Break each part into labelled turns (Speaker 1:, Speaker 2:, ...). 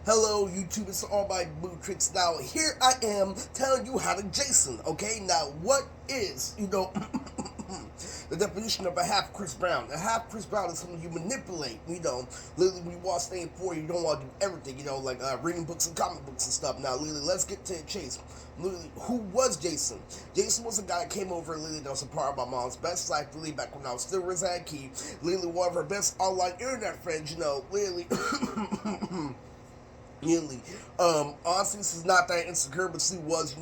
Speaker 1: Hello, YouTube. It's all my Blue Tricks. Now, here I am telling you how to Jason. Okay, now what is the definition of a half Chris Brown? A half Chris Brown is someone you manipulate. Literally, when you watch Staying 4, you don't want to do everything. Like reading books and comic books and stuff. Now, literally, let's get to the chase. Literally, who was Jason? Jason was a guy that came over. Literally, that was a part of my mom's best life. Literally, back when I was still Rizad Key. Literally, one of her best online internet friends. Literally. Really. Honestly, this is not that insecure, but she was,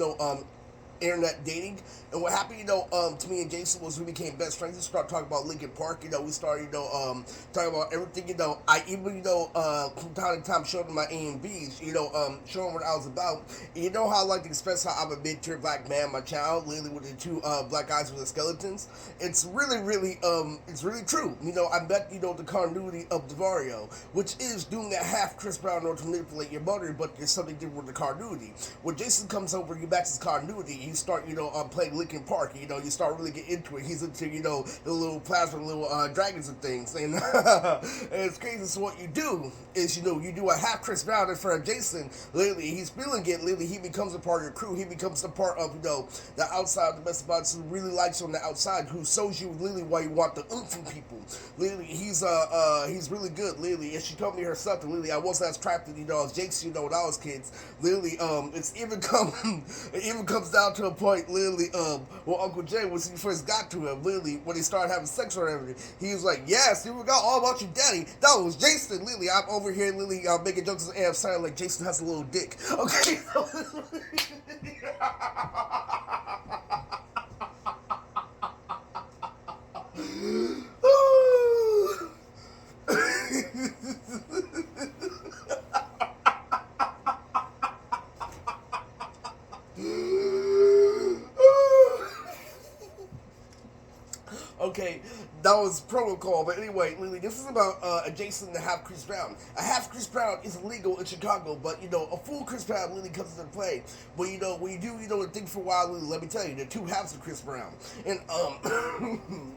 Speaker 1: internet dating. And what happened, to me and Jason was we became best friends. We started talking about Linkin Park, we started, talking about everything, I even, from time to time showed him my A and B's, showing what I was about. And you know how I like to express how I'm a mid-tier black man, my child, literally with the two black guys with the skeletons. It's it's really true. I bet, the continuity of DeVario, which is doing that half Chris Brown in order to manipulate your mother, but there's something different with the continuity. When Jason comes over, you match his continuity, you start, playing Linkin Park, you start really getting into it. He's into, the little plasma, little dragons and things. And, and it's crazy. So what you do is, you do a half Chris Brown in front of Jason. Literally, he's feeling it. Literally, he becomes a part of your crew. He becomes a part of, the outside of the best of us who really likes you on the outside, who shows you literally why you want the oomph from people. Literally, he's really good. Literally, and she told me herself that literally I wasn't as attracted, as Jake's, when I was kids. Literally, it's even it even comes down to a point, literally, well, Uncle Jay, when he first got to him, literally, when he started having sex or everything, he was like, yes, you forgot all about your daddy. That was Jason. Literally, I'm over here, literally, making jokes and I'm saying like Jason has a little dick. Okay, so okay, that was protocol. But anyway, Lily, this is about a Jason and a half Chris Brown. A half Chris Brown is illegal in Chicago, but a full Chris Brown Lily comes into play. But when you do, think for a while, Lily, let me tell you, there are two halves of Chris Brown, and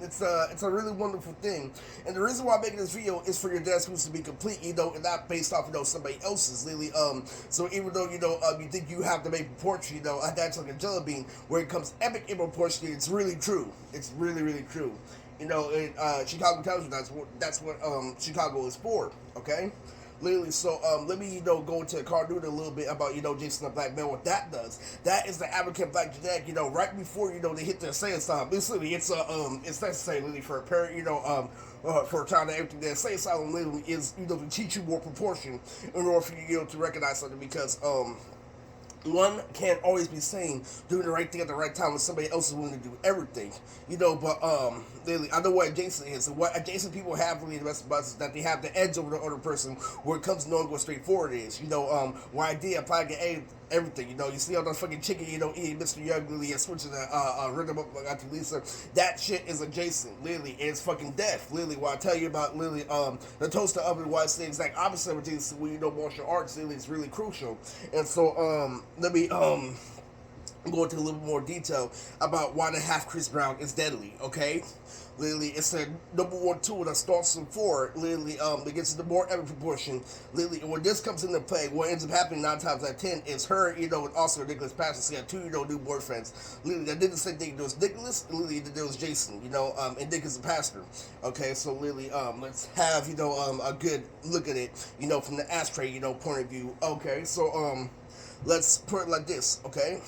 Speaker 1: it's a really wonderful thing. And the reason why I'm making this video is for your dance moves to be complete, and not based off somebody else's, Lily. So even though you think you have to make proportion, that's like a jelly bean. Where it comes epic in proportion, it's really true. It's really really true. Chicago tells you that's what Chicago is for. Okay, literally. So let me go into the cartoon a little bit about Jason the Black Man. What that does, that is the African Black genetic. Right before they hit their science time. Literally, it's necessary literally for a parent. For a child and everything. That say asylum literally is to teach you more proportion in order for you to recognize something because one can't always be saying doing the right thing at the right time when somebody else is willing to do everything, but literally, I know what Jason is. And what adjacent people have really the best of us is that they have the edge over the other person where it comes to knowing what straightforward is. Why I did apply to everything. You see all the fucking chicken, eating Mr. Young, literally, and switching the rhythm up like Auntie Lisa. That shit is adjacent, literally, and it's fucking death, literally. What I tell you about, literally, the toaster oven, why it's the exact opposite of Jason when you know martial arts, literally, it's really crucial. And so, let me, go into a little more detail about why the half Chris Brown is deadly, okay? Literally, it's a number one tool that starts in four. Literally, it gets the more ever proportion. Literally, and when this comes into play, what ends up happening 9 times out of 10 is her, and also Nicholas Patterson. She had two, new boyfriends. Literally, that did the same thing. There was Nicholas, and literally, there was Jason. And Nick is a pastor. Okay, so literally, let's have a good look at it. From the ashtray, point of view. Okay, so let's put it like this. Okay.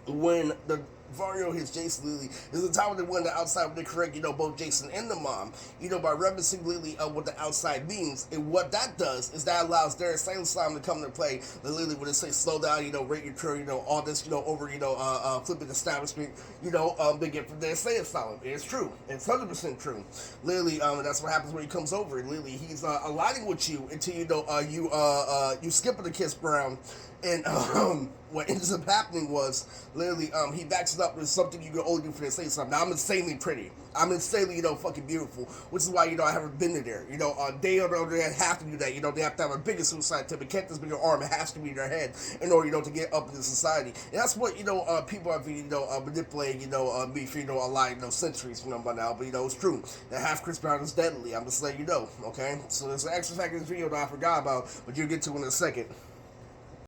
Speaker 1: When the Vario hits Jason Lily, is the time when they went the outside when they correct, both Jason and the mom, by referencing Lily what the outside means. And what that does is that allows their silent slime to come into play. The Lily, when they say slow down, rate your turn, all this, over, flipping establishment, they get from their say asylum. It's true. It's 100% true. Lily, that's what happens when he comes over. Lily, he's aligning with you until, you skip the kiss Brown. And what ends up happening was literally he backs dressing up is something you can only do for the say something. Now, I'm insanely pretty. I'm insanely, fucking beautiful, which is why, I haven't been there. They on the other hand have to do that. They have to have a bigger suicide tip. It can't just be your arm. It has to be their head in order, to get up in society. And that's what, people have been, manipulating, me for, a lot, centuries from by now. But, it's true. That half Chris Brown is deadly. I'm just letting you know, okay? So there's an extra fact in this video that I forgot about, but you'll get to in a second.